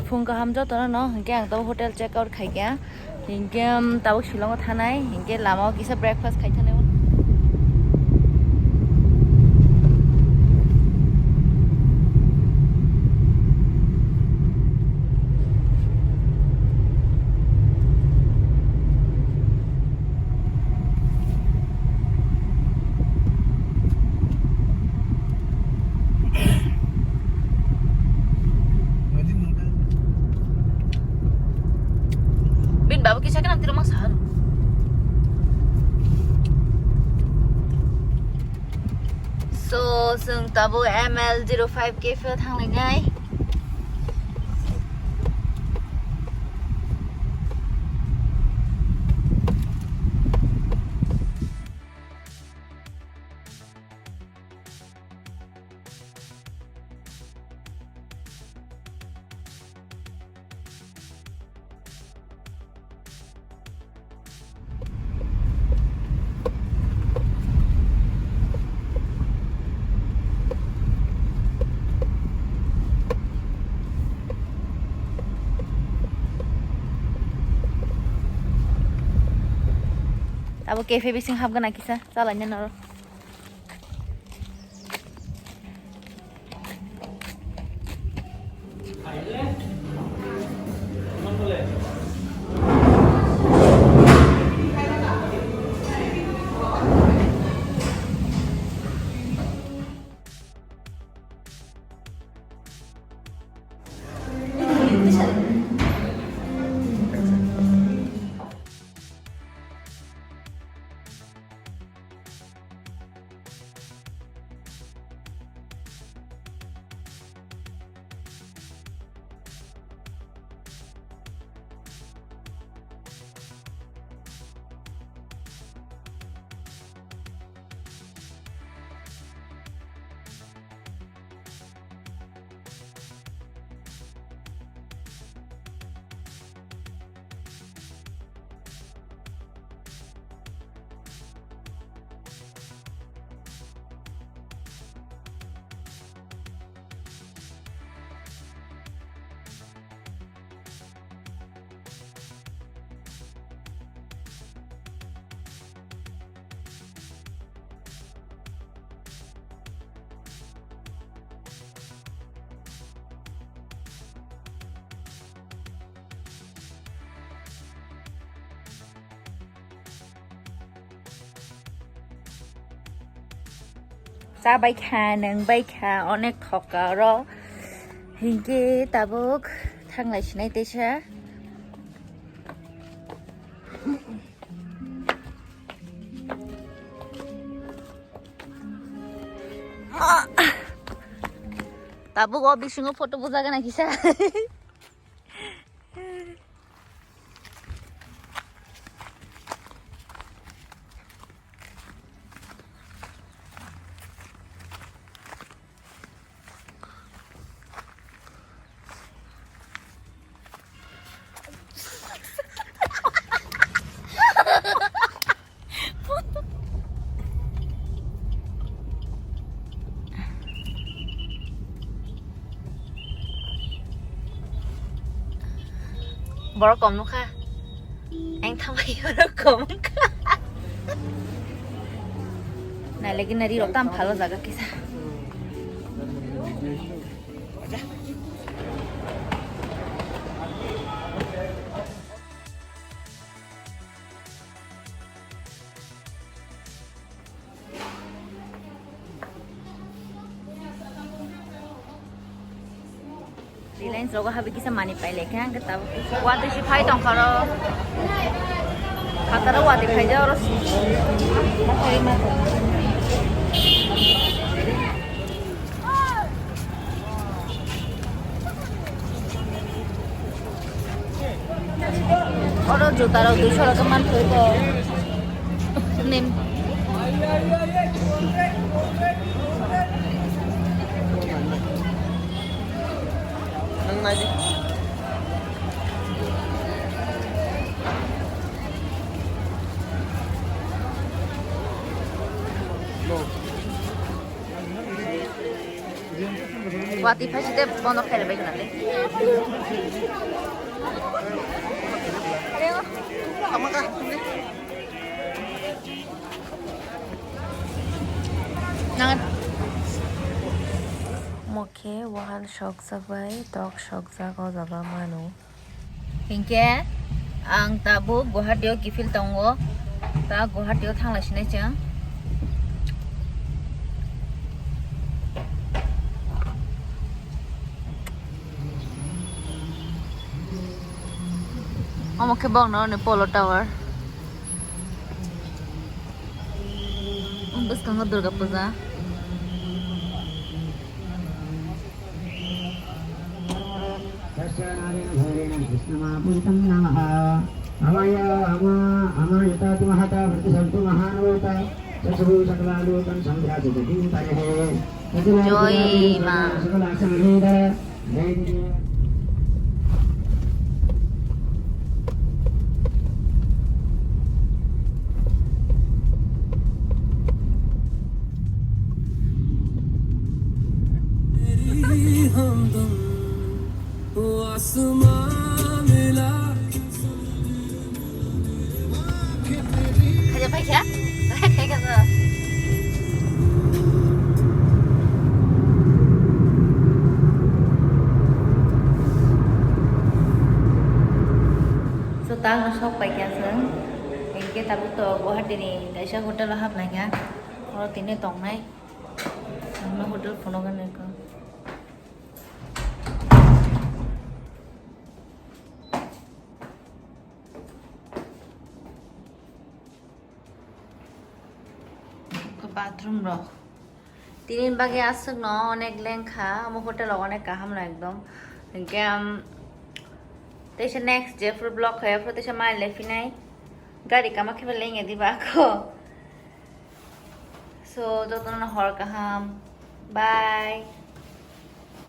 phun có ham cho tao nó hình cái tao hotel check out khai kia hình cái tao Shillong có thang này hình cái làm cái breakfast khai thang này bawa kisah kan nanti rumah sahar. So, sung tabu ML05 cafe thang lại ngay. Tabu cafe bising hab gana kisah salahnya naro. Sa bay kha onek thokaro hinge tabuk thang lai chinai tesha tabuk obi singo photo bujaga na kisa bỏ cổng luôn kha anh tham hay ở cổng kha này lấy cái này đi đâu tam phá ra cái sao Reliance logo habe kisa mani paile kya kita wate si phai tong kharo khatara wate khai ja oro makari ma oro juta ro 200 টাকা মান কইব নিম Lagi. Wati pasti deh bonok terbaik nanti. Nangat. Mokhe wahal shok sabai tok shok jago jaga manu. Hingke ang tabo Guwahati o kifil tongo ta Guwahati o thanglaisine chang. Mokhe bong no ne Polo Tower. Bus kang Durga Puja. Joy ma. Kaja paikya? Kaja sa. So tang na shop paikya sang. Hingke tabu to Guwahati ni kaisa hotel hab naikya. Oro tine tong nai. Amna hotel phono gan ko. Bathroom rock 3 বাগে আসুক ন অনেক লেংখা আমার hotel অনেক কাহাম না একদম game তেসে next যে ফুল block হয়ে ফুল তেসে মাই লেফি নাই গাড়ি কামা খেবে লেঙে দিবা কো সো যত না হর কাহাম বাই